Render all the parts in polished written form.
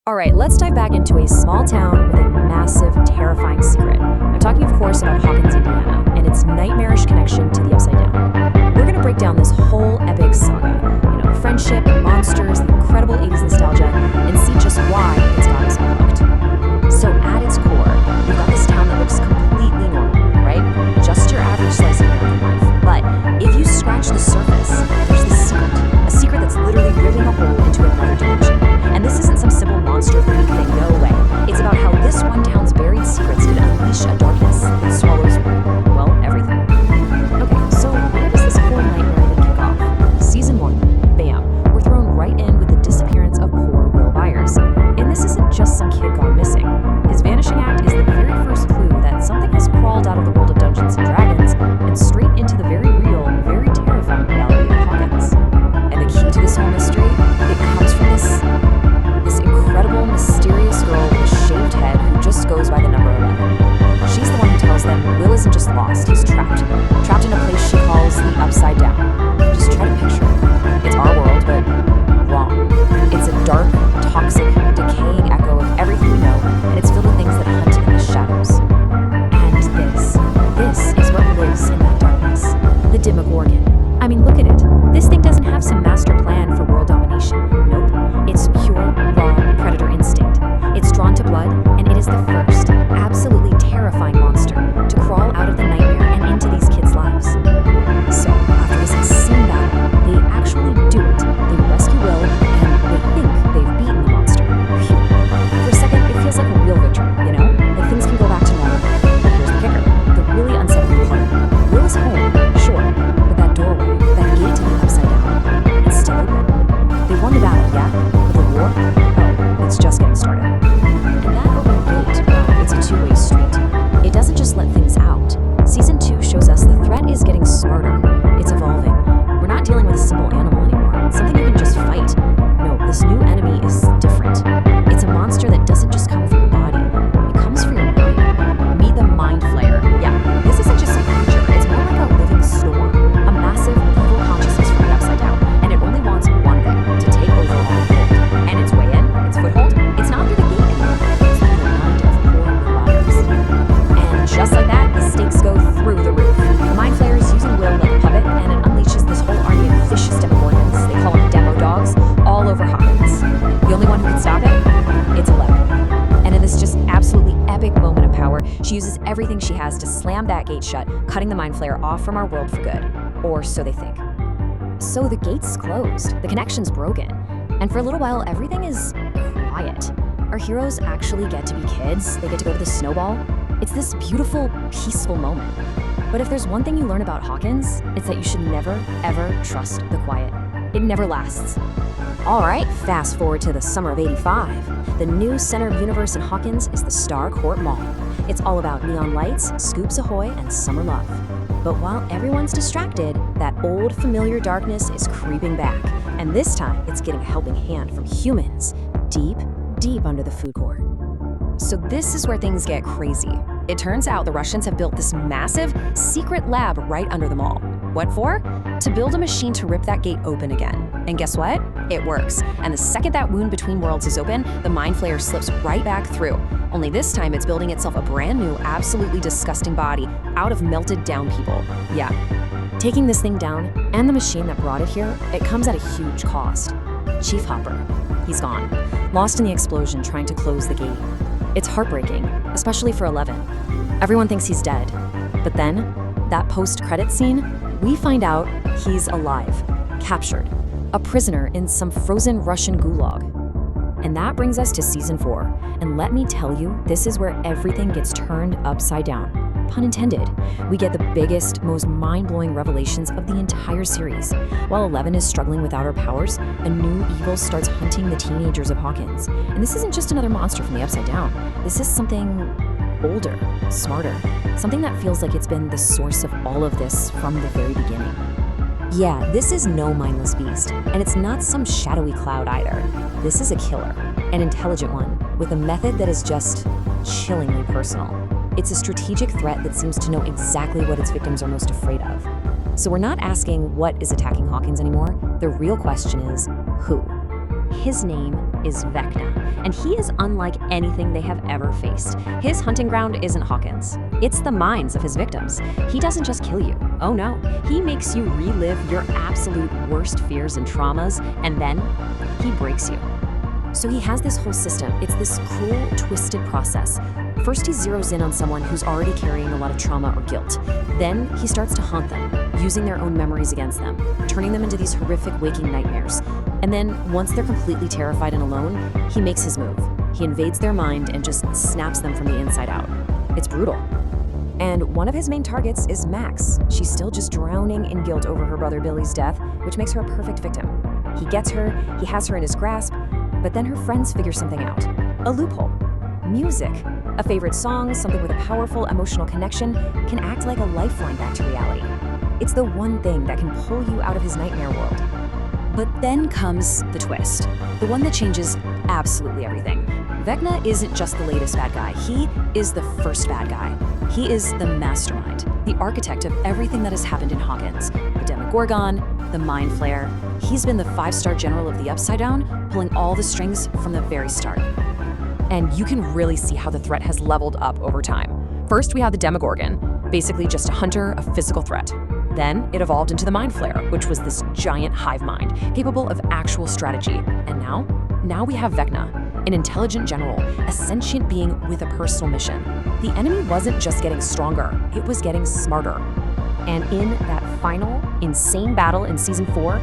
All right, let's dive back into a small town with a massive, terrifying secret. I'm talking, of course, about Hawkins, Indiana, and its nightmarish connection to the Upside Down. We're going to break down this whole epic saga, friendship, monsters, the incredible 80s nostalgia, and see just why it's got us all hooked. So at its core, we've got this town that looks completely normal, right? Just your average slice of American life. But if you scratch the surface, there's this secret, a secret that's literally ripping a hole into another dimension. And this isn't some simple monster freak thing, no way. It's about how this one town's buried secrets could unleash a darkness that swallows, well, everything. Okay, so where does this whole nightmare even kick off? Season 1, bam, we're thrown right in with the disappearance of poor Will Byers. And this isn't just some kid gone missing. His vanishing act is the very first clue that something has crawled out of the world of Dungeons & Dragons and straight into the very real, very terrifying reality of Hawkins. And the key to this whole mystery, it comes from this incredible, mysterious girl with a shaved head who just goes by the number 11. She's the one who tells them Will isn't just lost, he's trapped. Trapped in a place she calls the Upside Down. Just try to picture it. It's our world, but wrong. It's a dark, toxic, decaying echo of everything we know, and it's filled with things that hunt in the shadows. And this is what lives in that darkness. The Demogorgon. I mean, look at it. This thing doesn't have some master plan for world domination. Nope. It's pure, raw predator instinct. It's drawn to blood, and it is the first, absolutely terrifying monster to crawl out of the nightmare and into these kids' lives. So, after this insane battle, they actually do it. They rescue Will, and they think they've beaten the monster. Phew. For a second, it feels like a real victory, Like things can go back to normal. But here's the kicker, the really unsettling part. Will is home, sure, but that doorway, that gate to the Upside Down, it's still open. They won the battle, yeah? But the war? Oh, it's just getting started. And that open gate, well, it's a two-way street. It doesn't just let things out. Season 2 shows us the threat is getting smarter. It's evolving. We're not dealing with a simple animal anymore, something you can just fight. No, this new enemy is different. It's a monster that doesn't just come for your body. It comes for your mind. Meet the Mind Flayer. Yeah, this isn't just some creature. It's more like a living storm. A massive, evil consciousness from the Upside Down. And it only wants one thing, to take over all the world. And its way in, its foothold, it's not through the gate anymore. It's through the mind of poor Will Byers. And just like that, the stakes go through the roof. The Mind Flayer is using Will like a puppet, and it unleashes this whole army of vicious Demogorgons. They call them demo dogs, all over Hawkins. The only one who can stop it? It's 11. And in this just absolutely epic moment of power, she uses everything she has to slam that gate shut, cutting the Mind Flayer off from our world for good. Or so they think. So the gate's closed, the connection's broken, and for a little while everything is quiet. Our heroes actually get to be kids, they get to go to the snowball. It's this beautiful, peaceful moment. But if there's one thing you learn about Hawkins, it's that you should never, ever trust the quiet. It never lasts. All right, fast forward to the summer of '85. The new center of universe in Hawkins is the Star Court Mall. It's all about neon lights, scoops ahoy, and summer love. But while everyone's distracted, that old familiar darkness is creeping back. And this time, it's getting a helping hand from humans, deep, deep under the food court. So this is where things get crazy. It turns out the Russians have built this massive, secret lab right under the mall. What for? To build a machine to rip that gate open again. And guess what? It works. And the second that wound between worlds is open, the Mind Flayer slips right back through. Only this time it's building itself a brand new, absolutely disgusting body out of melted down people. Yeah. Taking this thing down, and the machine that brought it here, it comes at a huge cost. Chief Hopper, he's gone. Lost in the explosion trying to close the gate. It's heartbreaking, especially for 11. Everyone thinks he's dead. But then, that post-credit scene, we find out he's alive, captured, a prisoner in some frozen Russian gulag. And that brings us to season 4. And let me tell you, this is where everything gets turned upside down. Pun intended. We get the biggest, most mind-blowing revelations of the entire series. While 11 is struggling without her powers, a new evil starts hunting the teenagers of Hawkins. And this isn't just another monster from the Upside Down. This is something older, smarter, something that feels like it's been the source of all of this from the very beginning. Yeah, this is no mindless beast, and it's not some shadowy cloud either. This is a killer, an intelligent one, with a method that is just chillingly personal. It's a strategic threat that seems to know exactly what its victims are most afraid of. So we're not asking what is attacking Hawkins anymore. The real question is, who? His name is Vecna, and he is unlike anything they have ever faced. His hunting ground isn't Hawkins. It's the minds of his victims. He doesn't just kill you. Oh no, he makes you relive your absolute worst fears and traumas, and then he breaks you. So he has this whole system. It's this cruel, twisted process. First, he zeroes in on someone who's already carrying a lot of trauma or guilt. Then he starts to haunt them, using their own memories against them, turning them into these horrific waking nightmares. And then, once they're completely terrified and alone, he makes his move. He invades their mind and just snaps them from the inside out. It's brutal. And one of his main targets is Max. She's still just drowning in guilt over her brother Billy's death, which makes her a perfect victim. He gets her, he has her in his grasp, but then her friends figure something out. A loophole. Music. A favorite song, something with a powerful emotional connection, can act like a lifeline back to reality. It's the one thing that can pull you out of his nightmare world. But then comes the twist, the one that changes absolutely everything. Vecna isn't just the latest bad guy, he is the first bad guy. He is the mastermind, the architect of everything that has happened in Hawkins. The Demogorgon, the Mind Flayer. He's been the 5-star general of the Upside Down, pulling all the strings from the very start. And you can really see how the threat has leveled up over time. First, we have the Demogorgon, basically just a hunter, a physical threat. Then it evolved into the Mind Flayer, which was this giant hive mind, capable of actual strategy. And now we have Vecna, an intelligent general, a sentient being with a personal mission. The enemy wasn't just getting stronger, it was getting smarter. And in that final, insane battle in Season 4,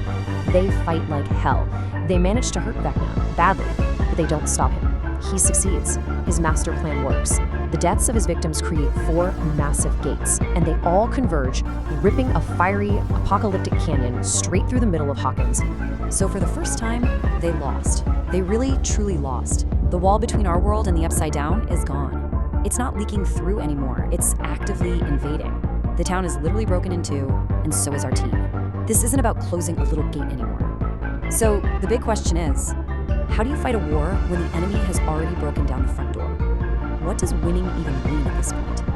they fight like hell. They manage to hurt Vecna badly, but they don't stop him. He succeeds. His master plan works. The deaths of his victims create 4 massive gates, and they all converge, ripping a fiery, apocalyptic canyon straight through the middle of Hawkins. So for the first time, they lost. They really, truly lost. The wall between our world and the Upside Down is gone. It's not leaking through anymore. It's actively invading. The town is literally broken in two, and so is our team. This isn't about closing a little gate anymore. So the big question is, how do you fight a war when the enemy has already broken down the front door? What does winning even mean at this point?